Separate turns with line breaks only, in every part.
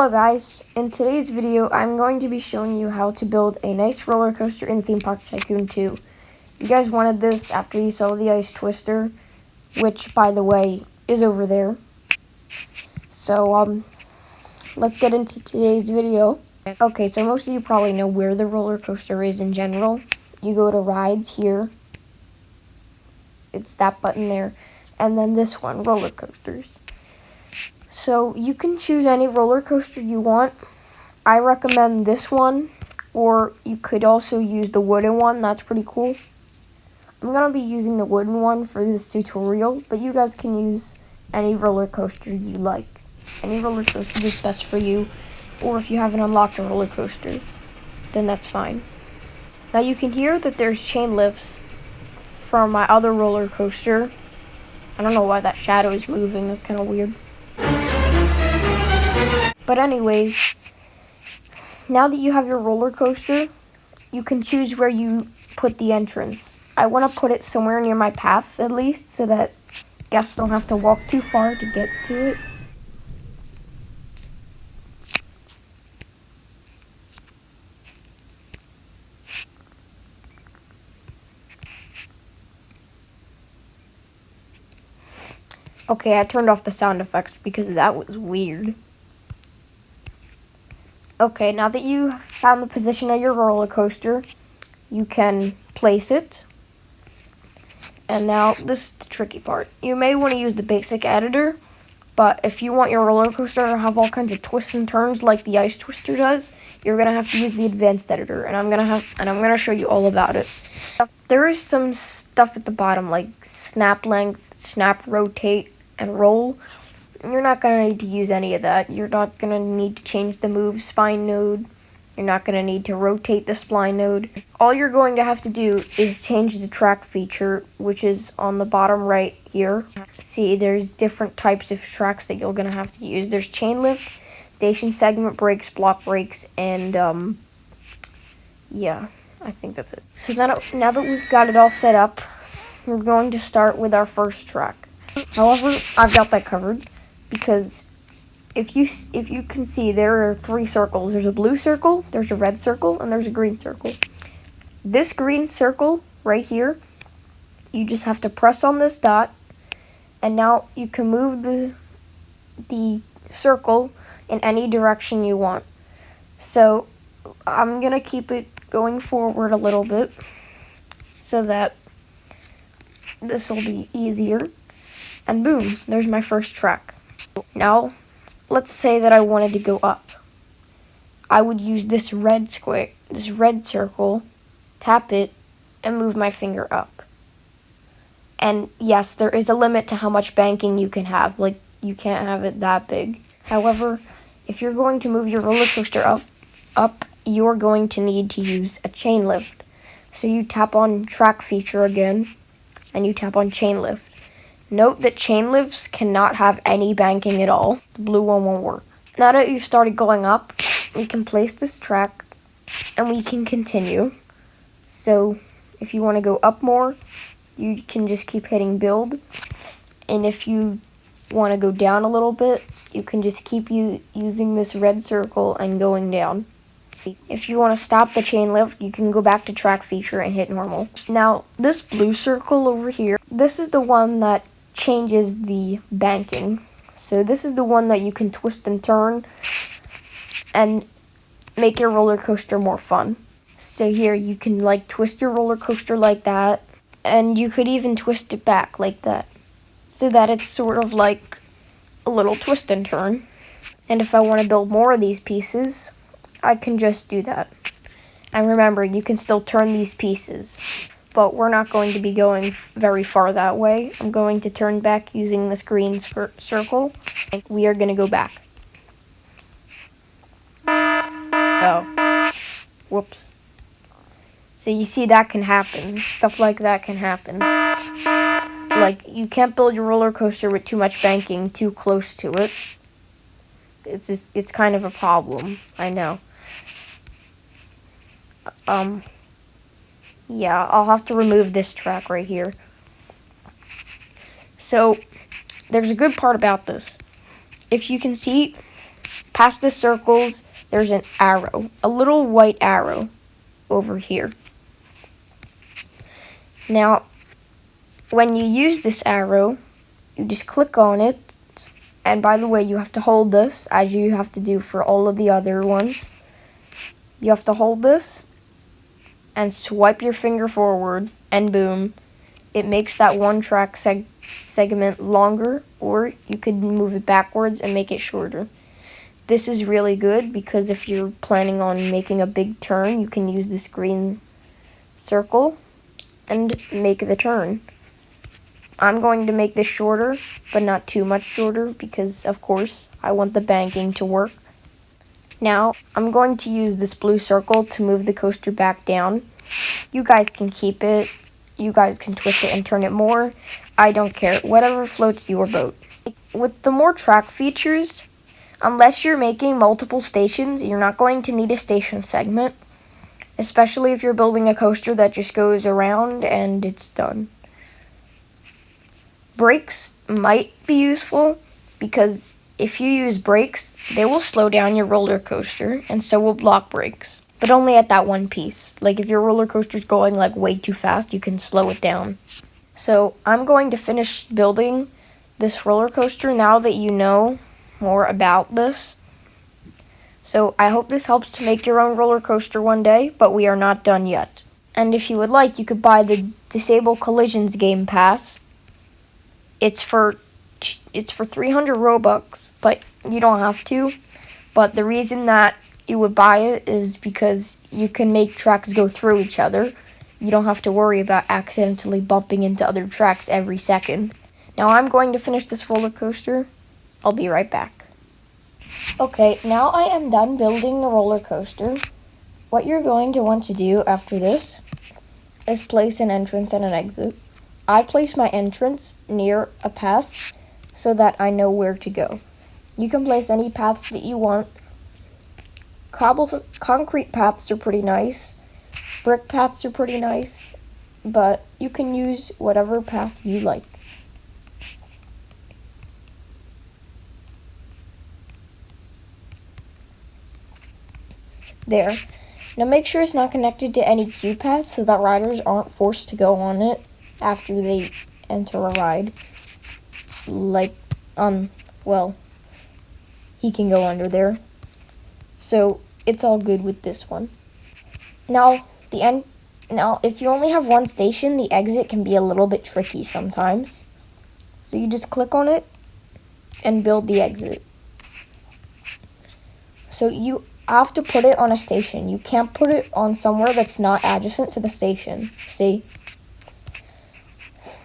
Hello guys, in today's video I'm going to be showing you how to build a nice roller coaster in Theme Park Tycoon 2. You guys wanted this after you saw the ice twister, which by the way is over there. So let's get into today's video. Okay, so most of you probably know where the roller coaster is in general. You go to rides here. It's that button there. And then this one, roller coasters. So you can choose any roller coaster you want. I recommend this one, or you could also use the wooden one. That's pretty cool. I'm going to be using the wooden one for this tutorial, but you guys can use any roller coaster you like. Any roller coaster is best for you, or if you haven't unlocked a roller coaster, then that's fine. Now you can hear that there's chain lifts from my other roller coaster. I don't know why that shadow is moving, that's kind of weird. But anyways, now that you have your roller coaster, you can choose where you put the entrance. I want to put it somewhere near my path at least, so that guests don't have to walk too far to get to it. Okay, I turned off the sound effects because that was weird. Okay, now that you found the position of your roller coaster, you can place it. And now, this is the tricky part. You may want to use the basic editor, but if you want your roller coaster to have all kinds of twists and turns like the ice twister does, you're gonna have to use the advanced editor, and I'm gonna show you all about it. There is some stuff at the bottom like snap length, snap, rotate, and roll. You're not going to need to use any of that. You're not going to need to change the move spline node. You're not going to need to rotate the spline node. All you're going to have to do is change the track feature, which is on the bottom right here. See, there's different types of tracks that you're going to have to use. There's chain lift, station segment brakes, block brakes, and yeah, I think that's it. So now that we've got it all set up, we're going to start with our first track. However, I've got that covered, because if you can see, there are 3 circles. There's a blue circle, there's a red circle, and there's a green circle. This green circle right here, you just have to press on this dot, and now you can move the circle in any direction you want. So I'm gonna keep it going forward a little bit so that this will be easier. And boom, there's my first track. Now, let's say that I wanted to go up. I would use this red circle, tap it, and move my finger up. And yes, there is a limit to how much banking you can have. Like, you can't have it that big. However, if you're going to move your roller coaster up, you're going to need to use a chain lift. So you tap on track feature again, and you tap on chain lift. Note that chain lifts cannot have any banking at all. The blue one won't work. Now that you've started going up, we can place this track and we can continue. So if you want to go up more, you can just keep hitting build. And if you want to go down a little bit, you can just keep using this red circle and going down. If you want to stop the chain lift, you can go back to track feature and hit normal. Now, this blue circle over here, this is the one that changes the banking. So this is the one that you can twist and turn and make your roller coaster more fun. So here you can like twist your roller coaster like that, and you could even twist it back like that, so that it's sort of like a little twist and turn. And if I want to build more of these pieces, I can just do that. And remember, you can still turn these pieces, but we're not going to be going very far that way. I'm going to turn back using this green circle. We are going to go back. Oh. Whoops. So you see, that can happen. Stuff like that can happen. Like, you can't build your roller coaster with too much banking too close to it. It's kind of a problem, I know. Yeah, I'll have to remove this track right here. So, there's a good part about this. If you can see, past the circles, there's an arrow, a little white arrow over here. Now, when you use this arrow, you just click on it. And by the way, you have to hold this, as you have to do for all of the other ones. You have to hold this and swipe your finger forward, and boom, it makes that one track segment longer, or you could move it backwards and make it shorter. This is really good because if you're planning on making a big turn, you can use this green circle and make the turn. I'm going to make this shorter, but not too much shorter because, of course, I want the banking to work. Now, I'm going to use this blue circle to move the coaster back down. You guys can keep it. You guys can twist it and turn it more. I don't care. Whatever floats your boat. With the more track features, unless you're making multiple stations, you're not going to need a station segment, especially if you're building a coaster that just goes around and it's done. Brakes might be useful because if you use brakes, they will slow down your roller coaster, and so will block brakes. But only at that one piece. Like if your roller coaster's going like way too fast, you can slow it down. So I'm going to finish building this roller coaster now that you know more about this. So I hope this helps to make your own roller coaster one day, but we are not done yet. And if you would like, you could buy the Disable Collisions Game Pass. It's for 300 Robux, but you don't have to. But the reason that you would buy it is because you can make tracks go through each other. You don't have to worry about accidentally bumping into other tracks every second. Now I'm going to finish this roller coaster. I'll be right back. Okay, now I am done building the roller coaster. What you're going to want to do after this is place an entrance and an exit. I place my entrance near a path so that I know where to go. You can place any paths that you want. Concrete paths are pretty nice. Brick paths are pretty nice, but you can use whatever path you like. There. Now make sure it's not connected to any queue paths so that riders aren't forced to go on it after they enter a ride. Like, well, he can go under there. So it's all good with this one. Now, if you only have one station, the exit can be a little bit tricky sometimes. So you just click on it and build the exit. So you have to put it on a station. You can't put it on somewhere that's not adjacent to the station. See?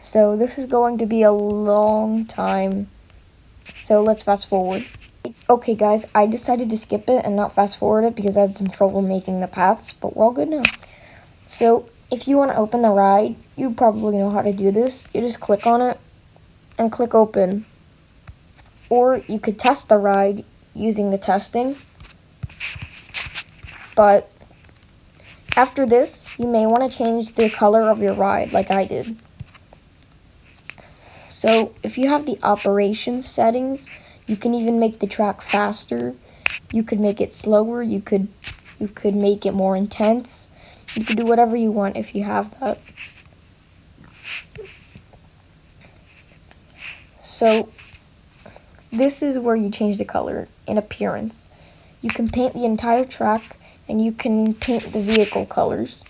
So this is going to be a long time. So let's fast forward. Okay guys, I decided to skip it and not fast forward it because I had some trouble making the paths, but we're all good now. So if you want to open the ride, you probably know how to do this. You just click on it and click open. Or you could test the ride using the testing. But after this, you may want to change the color of your ride like I did. So if you have the operations settings, you can even make the track faster. You could make it slower. You could make it more intense. You could do whatever you want if you have that. So this is where you change the color in appearance. You can paint the entire track, and you can paint the vehicle colors.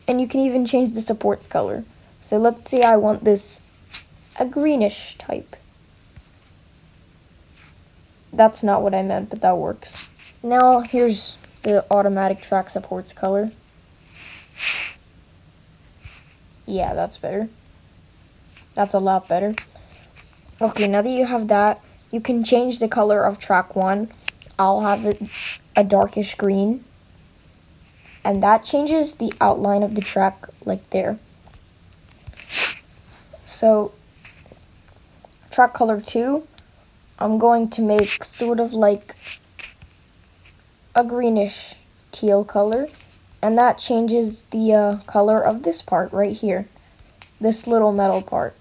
And you can even change the supports color. So let's say I want this a greenish type. That's not what I meant, but that works. Now here's the automatic track supports color. Yeah, that's better. That's a lot better. Okay, now that you have that, you can change the color of track 1. I'll have it a darkish green. And that changes the outline of the track like there. So track color 2, I'm going to make sort of like a greenish teal color, and that changes the color of this part right here, this little metal part.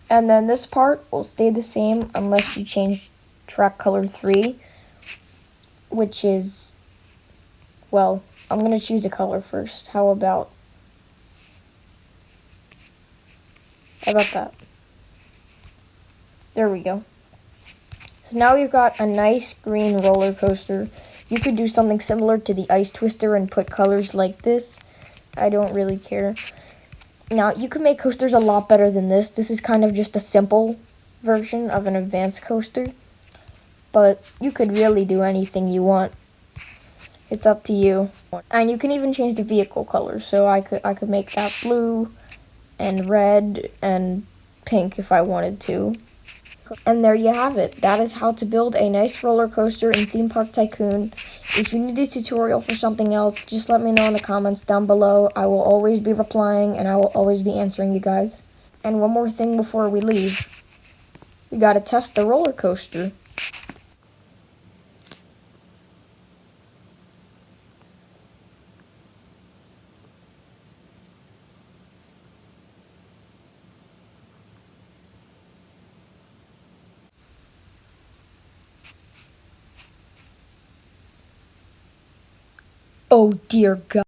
And then this part will stay the same unless you change track color 3, which is, well, I'm going to choose a color first. How about that? There we go. So now we've got a nice green roller coaster. You could do something similar to the ice twister and put colors like this. I don't really care. Now, you can make coasters a lot better than this. This is kind of just a simple version of an advanced coaster. But you could really do anything you want. It's up to you. And you can even change the vehicle colors. So I could make that blue and red and pink if I wanted to. And there you have it. That is how to build a nice roller coaster in Theme Park Tycoon. If you need a tutorial for something else, just let me know in the comments down below. I will always be replying and I will always be answering you guys. And one more thing before we leave. We gotta test the roller coaster. Oh dear God.